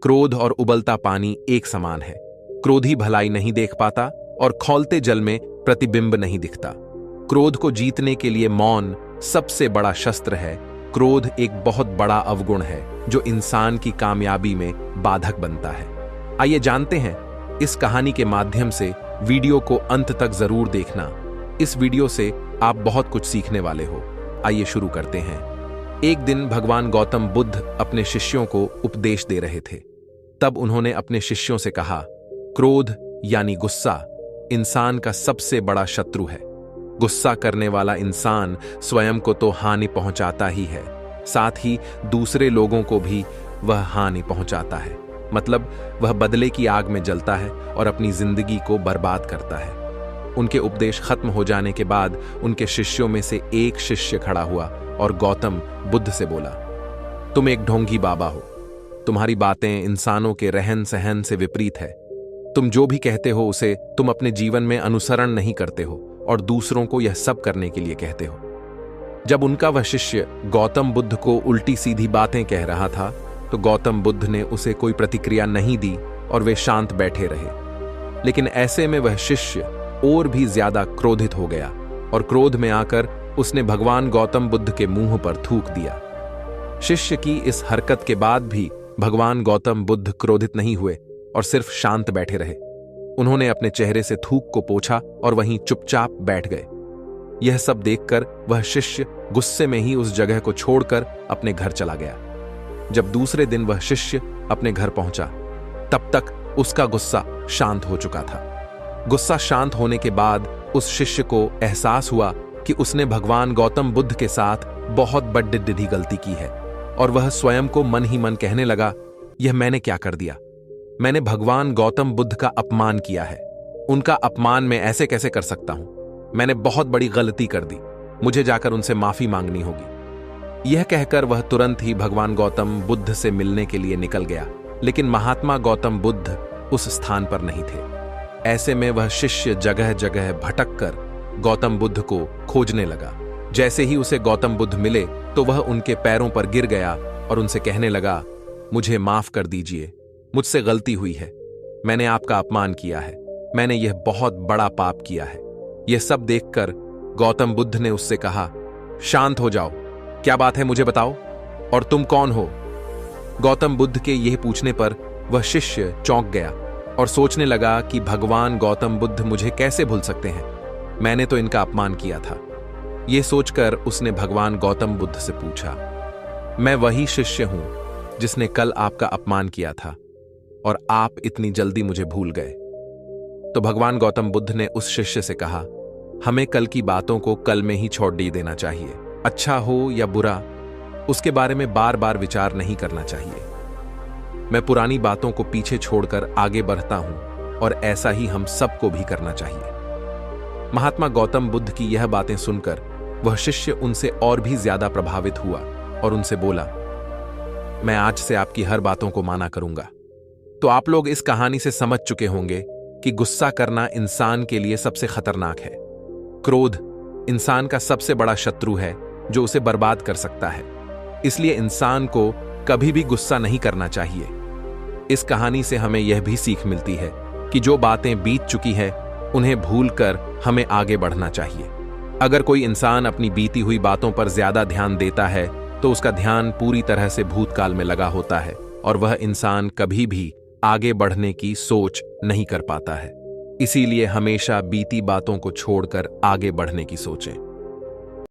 क्रोध और उबलता पानी एक समान है। क्रोधी भलाई नहीं देख पाता और खौलते जल में प्रतिबिंब नहीं दिखता। क्रोध को जीतने के लिए मौन सबसे बड़ा शस्त्र है। क्रोध एक बहुत बड़ा अवगुण है जो इंसान की कामयाबी में बाधक बनता है। आइए जानते हैं इस कहानी के माध्यम से। वीडियो को अंत तक जरूर देखना। इस वीडियो से आप बहुत कुछ सीखने वाले हो। आइए शुरू करते हैं। एक दिन भगवान गौतम बुद्ध अपने शिष्यों को उपदेश दे रहे थे। तब उन्होंने अपने शिष्यों से कहा, क्रोध यानी गुस्सा इंसान का सबसे बड़ा शत्रु है। गुस्सा करने वाला इंसान स्वयं को तो हानि पहुंचाता ही है, साथ ही दूसरे लोगों को भी वह हानि पहुंचाता है। मतलब वह बदले की आग में जलता है और अपनी जिंदगी को बर्बाद करता है। उनके उपदेश खत्म हो जाने के बाद उनके शिष्यों में से एक शिष्य खड़ा हुआ और गौतम बुद्ध से बोला, तुम एक ढोंगी बाबा हो। तुम्हारी बातें इंसानों के रहन सहन से विपरीत है। तुम जो भी कहते हो उसे तुम अपने जीवन में अनुसरण नहीं करते हो और दूसरों को यह सब करने के लिए कहते हो। जब उनका वह शिष्य गौतम बुद्ध को उल्टी सीधी बातें कह रहा था तो गौतम बुद्ध ने उसे कोई प्रतिक्रिया नहीं दी और वे शांत बैठे रहे। लेकिन ऐसे में वह शिष्य और भी ज्यादा क्रोधित हो गया और क्रोध में आकर उसने भगवान गौतम बुद्ध के मुंह पर थूक दिया। शिष्य की इस हरकत के बाद भी भगवान गौतम बुद्ध क्रोधित नहीं हुए और सिर्फ शांत बैठे रहे। उन्होंने अपने चेहरे से थूक को पोंछा और वहीं चुपचाप बैठ गए। यह सब देखकर वह शिष्य गुस्से में ही उस जगह को छोड़कर अपने घर चला गया। जब दूसरे दिन वह शिष्य अपने घर पहुंचा तब तक उसका गुस्सा शांत हो चुका था। गुस्सा शांत होने के बाद उस शिष्य को एहसास हुआ कि उसने भगवान गौतम बुद्ध के साथ बहुत बड़ी गलती की है और वह स्वयं को मन ही मन कहने लगा, यह मैंने क्या कर दिया? मैंने भगवान गौतम बुद्ध का अपमान किया है। उनका अपमान मैं ऐसे कैसे कर सकता हूं? मैंने बहुत बड़ी गलती कर दी। मुझे जाकर उनसे माफी मांगनी होगी। यह कहकर वह तुरंत ही भगवान गौतम बुद्ध से मिलने के लिए निकल गया। लेकिन महात्मा गौतम बुद्ध उस स्थान पर नहीं थे। ऐसे में वह शिष्य जगह जगह भटक कर गौतम बुद्ध को खोजने लगा। जैसे ही उसे गौतम बुद्ध मिले तो वह उनके पैरों पर गिर गया और उनसे कहने लगा, मुझे माफ कर दीजिए, मुझसे गलती हुई है। मैंने आपका अपमान किया है। मैंने यह बहुत बड़ा पाप किया है। यह सब देखकर गौतम बुद्ध ने उससे कहा, शांत हो जाओ, क्या बात है मुझे बताओ, और तुम कौन हो? गौतम बुद्ध के यह पूछने पर वह शिष्य चौंक गया और सोचने लगा कि भगवान गौतम बुद्ध मुझे कैसे भूल सकते हैं? मैंने तो इनका अपमान किया था। यह सोचकर उसने भगवान गौतम बुद्ध से पूछा, मैं वही शिष्य हूं जिसने कल आपका अपमान किया था और आप इतनी जल्दी मुझे भूल गए? तो भगवान गौतम बुद्ध ने उस शिष्य से कहा, हमें कल की बातों को कल में ही छोड़ देना चाहिए। अच्छा हो या बुरा, उसके बारे में बार बार विचार नहीं करना चाहिए। मैं पुरानी बातों को पीछे छोड़कर आगे बढ़ता हूं और ऐसा ही हम सबको भी करना चाहिए। महात्मा गौतम बुद्ध की यह बातें सुनकर वह शिष्य उनसे और भी ज्यादा प्रभावित हुआ और उनसे बोला, मैं आज से आपकी हर बातों को माना करूंगा। तो आप लोग इस कहानी से समझ चुके होंगे कि गुस्सा करना इंसान के लिए सबसे खतरनाक है। क्रोध इंसान का सबसे बड़ा शत्रु है जो उसे बर्बाद कर सकता है। इसलिए इंसान को कभी भी गुस्सा नहीं करना चाहिए। इस कहानी से हमें यह भी सीख मिलती है कि जो बातें बीत चुकी है उन्हें भूलकर हमें आगे बढ़ना चाहिए। अगर कोई इंसान अपनी बीती हुई बातों पर ज्यादा ध्यान देता है तो उसका ध्यान पूरी तरह से भूतकाल में लगा होता है और वह इंसान कभी भी आगे बढ़ने की सोच नहीं कर पाता है। इसीलिए हमेशा बीती बातों को छोड़कर आगे बढ़ने की सोचें।